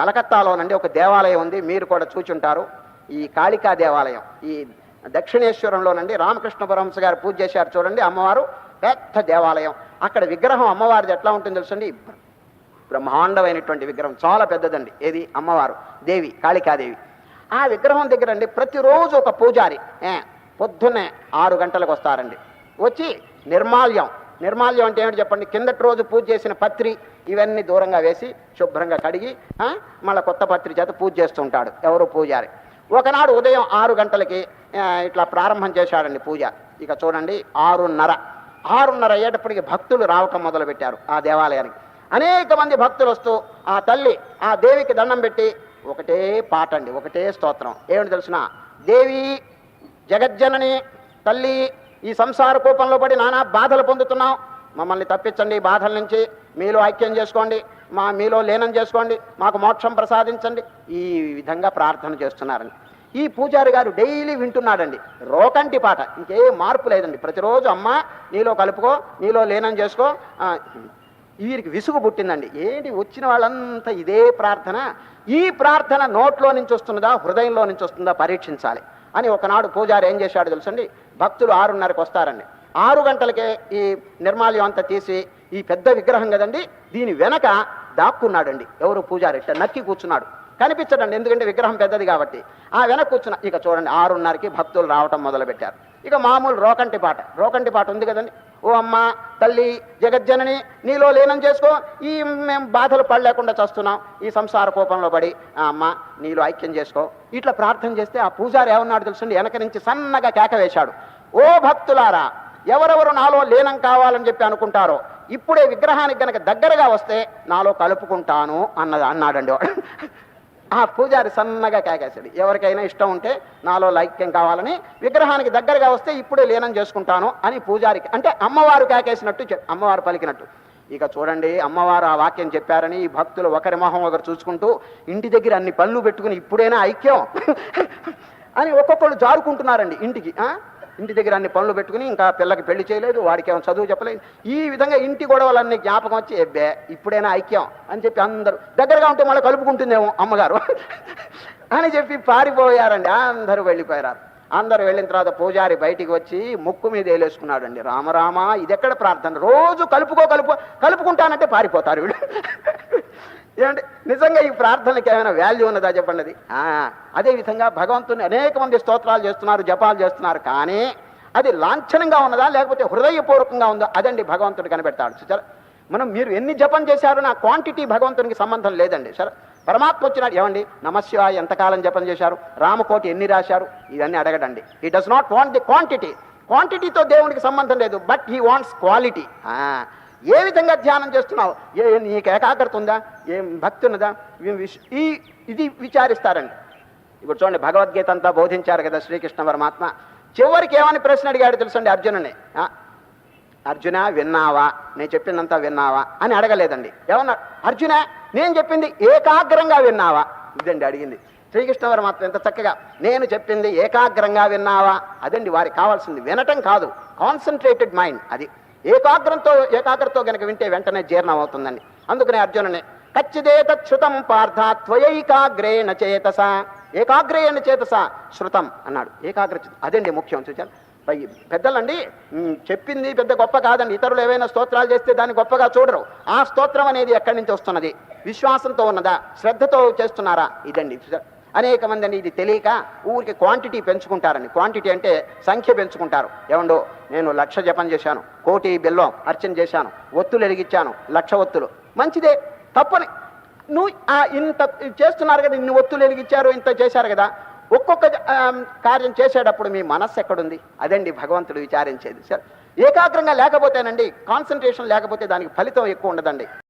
కలకత్తాలోనండి ఒక దేవాలయం ఉంది, మీరు కూడా చూచుంటారు. ఈ కాళికా దేవాలయం ఈ దక్షిణేశ్వరంలోనండి రామకృష్ణ పరమహంస గారు పూజ చేశారు చూడండి. అమ్మవారు పెద్ద దేవాలయం. అక్కడ విగ్రహం అమ్మవారిది ఎట్లా ఉంటుంది తెలుసండి, బ్రహ్మాండమైనటువంటి విగ్రహం, చాలా పెద్దదండి. ఏది అమ్మవారు దేవి కాళికాదేవి. ఆ విగ్రహం దగ్గరండి ప్రతిరోజు ఒక పూజారి పొద్దున్నే 6 గంటలకు వస్తారండి. వచ్చి నిర్మాల్యం అంటే ఏమిటి చెప్పండి, కిందటి రోజు పూజ చేసిన పత్రి ఇవన్నీ దూరంగా వేసి శుభ్రంగా కడిగి మళ్ళీ కొత్త పత్రి చేత పూజ చేస్తుంటాడు ఎవరు పూజారి. ఒకనాడు ఉదయం 6 గంటలకి ఇట్లా ప్రారంభం చేశాడండి పూజ. ఇక చూడండి 6:30 అయ్యేటప్పటికి భక్తులు రావటం మొదలుపెట్టారు ఆ దేవాలయానికి. అనేక మంది భక్తులు వస్తూ ఆ తల్లి ఆ దేవికి దండం పెట్టి ఒకటే పాట అండి, ఒకటే స్తోత్రం. ఏమిటి తెలుసిన, దేవి జగజ్జనని తల్లి, ఈ సంసార కూపంలో పడి నానా బాధలు పొందుతున్నాం, మమ్మల్ని తప్పించండి ఈ బాధల నుంచి, మీలో ఐక్యం చేసుకోండి, మీలో లీనం చేసుకోండి, మాకు మోక్షం ప్రసాదించండి. ఈ విధంగా ప్రార్థన చేస్తున్నారండి. ఈ పూజారి గారు డైలీ వింటున్నాడండి రోకంటి పాట, ఇంకే మార్పు లేదండి. ప్రతిరోజు అమ్మ నీలో కలుపుకో, నీలో లీనం చేసుకో. వీరికి విసుగు పుట్టిందండి. ఏంటి వచ్చిన వాళ్ళంతా ఇదే ప్రార్థన, ఈ ప్రార్థన నోట్లో నుంచి వస్తున్నదా హృదయంలో నుంచి వస్తుందా పరీక్షించాలి అని ఒకనాడు పూజారి ఏం చేశాడు తెలుసండి, భక్తులు 6:30కి వస్తారండి. 6 గంటలకే ఈ నిర్మాల్యం అంతా తీసి ఈ పెద్ద విగ్రహం కదండి దీని వెనక దాక్కున్నాడండి ఎవరు పూజారి. ఇట్లా నక్కి కూర్చున్నాడు, కనిపించడండి ఎందుకంటే విగ్రహం పెద్దది కాబట్టి. ఆ వెనక కూర్చున్న ఇక చూడండి 6:30కి భక్తులు రావటం మొదలుపెట్టారు. ఇక మామూలు రోకంటి పాట ఉంది కదండి, ఓ అమ్మ తల్లి జగజ్జనని నీలో లీనం చేసుకో, ఈ మేము బాధలు పడలేకుండా చేస్తున్నాం, ఈ సంసార కోపంలో పడి అమ్మ నీలో ఐక్యం చేసుకో. ఇట్లా ప్రార్థన చేస్తే ఆ పూజారి ఏమన్నాడు తెలుసండి, వెనక నుంచి సన్నగా కేక వేశాడు, ఓ భక్తులారా, ఎవరెవరు నాలో లీనం కావాలని చెప్పి అనుకుంటారో ఇప్పుడే విగ్రహానికి గనక దగ్గరగా వస్తే నాలో కలుపుకుంటాను అన్నాడండి వాడు. ఆ పూజారి సన్నగా కేకేశాడు, ఎవరికైనా ఇష్టం ఉంటే నాలో ఐక్యం కావాలని విగ్రహానికి దగ్గరగా వస్తే ఇప్పుడే లీనం చేసుకుంటాను అని పూజారికి, అంటే అమ్మవారు కేకేసినట్టు, అమ్మవారు పలికినట్టు. ఇక చూడండి అమ్మవారు ఆ వాక్యం చెప్పారని ఈ భక్తులు ఒకరి మొహం ఒకరు చూసుకుంటూ ఇంటి దగ్గర అన్ని పనులు పెట్టుకుని ఇప్పుడైనా ఐక్యం అని ఒక్కొక్కళ్ళు జారుకుంటున్నారండి ఇంటి దగ్గర అన్ని పనులు పెట్టుకుని, ఇంకా పిల్లకి పెళ్లి చేయలేదు, వాడికి ఏమో చదువు చెప్పలేదు, ఈ విధంగా ఇంటి గొడవలన్నీ జ్ఞాపకం వచ్చి ఎబ్బే ఇప్పుడైనా ఐక్యం అని చెప్పి అందరూ దగ్గరగా ఉంటే మళ్ళీ కలుపుకుంటుందేమో అమ్మగారు అని చెప్పి పారిపోయారండి. అందరూ వెళ్ళిపోయారు. అందరూ వెళ్ళిన తర్వాత పూజారి బయటికి వచ్చి ముక్కు మీద వేలేసుకున్నాడు అండి, రామరామ ఇది ఎక్కడ ప్రార్థన, రోజు కలుపుకుంటానంటే పారిపోతారు వీడు. ఏమంటే నిజంగా ఈ ప్రార్థనకి ఏమైనా వాల్యూ ఉన్నదా చెప్పండి అది. అదేవిధంగా భగవంతుని అనేక మంది స్తోత్రాలు చేస్తున్నారు, జపాలు చేస్తున్నారు, కానీ అది లాంఛనంగా ఉన్నదా లేకపోతే హృదయపూర్వకంగా ఉందా అదండి భగవంతుడు కనిపెడతాడు. సరే మీరు ఎన్ని జపం చేశారో నా క్వాంటిటీ భగవంతునికి సంబంధం లేదండి. సరే పరమాత్మ వచ్చినాడు, ఏమండి నమశివాయ ఎంతకాలం జపం చేశారు, రామకోటి ఎన్ని రాశారు, ఇవన్నీ అడగడండి. He does not want the క్వాంటిటీతో దేవునికి సంబంధం లేదు, బట్ హీ వాంట్స్ క్వాలిటీ. ఏ విధంగా ధ్యానం చేస్తున్నావు, నీకు ఏకాగ్రత ఉందా, ఏం భక్తి ఉన్నదా, ఇది విచారిస్తారండి. ఇప్పుడు చూడండి భగవద్గీత అంతా బోధించారు కదా శ్రీకృష్ణ పరమాత్మ. చివరికి ఏమని ప్రశ్న అడిగాడు తెలుసండి అర్జునుని, అర్జున విన్నావా, నేను చెప్పిందంతా విన్నావా అని అడగలేదండి. ఏమన్నా అర్జున నేను చెప్పింది ఏకాగ్రంగా విన్నావా, ఇదండి అడిగింది. శ్రీకృష్ణ పరమాత్మ ఎంత చక్కగా నేను చెప్పింది ఏకాగ్రంగా అదండి వారికి కావాల్సింది, వినటం కాదు, కాన్సన్ట్రేటెడ్ మైండ్. అది ఏకాగ్రతో గనక వింటే వెంటనే జీర్ణం అవుతుందండి. అందుకనే అర్జునుని కచ్చిదేతచ్యుతం పార్థ త్వయైకాగ్రేణ చేతస, ఏకాగ్రేణ చేతస శృతం అన్నాడు. అదండి ముఖ్యం. చూచారు పెద్దలండి చెప్పింది పెద్ద గొప్ప కాదండి, ఇతరులు ఏవైనా స్తోత్రాలు చేస్తే దాన్ని గొప్పగా చూడరు. ఆ స్తోత్రం అనేది ఎక్కడి నుంచి వస్తున్నది, విశ్వాసంతో ఉన్నదా, శ్రద్ధతో చేస్తున్నారా, ఇదండి. అనేక మంది అండి ఇది తెలియక ఊరికి క్వాంటిటీ పెంచుకుంటారండి. క్వాంటిటీ అంటే సంఖ్య పెంచుకుంటారు. ఏమండో నేను 1,00,000 జపం చేశాను, 1,000,000 బెల్లం అర్చన చేశాను, ఒత్తులు వెలిగించాను, 1,00,000 ఒత్తులు, మంచిదే, తప్పని నువ్వు ఇంత చేస్తున్నారు కదా, ఇన్ని ఒత్తులు వెలిగించారు, ఇంత చేశారు కదా, ఒక్కొక్క కార్యం చేసేటప్పుడు మీ మనస్సు ఎక్కడుంది, అదండి భగవంతుడు విచారించేది. సరే ఏకాగ్రంగా లేకపోతేనండి, కాన్సన్ట్రేషన్ లేకపోతే దానికి ఫలితం ఎక్కువ ఉండదండి.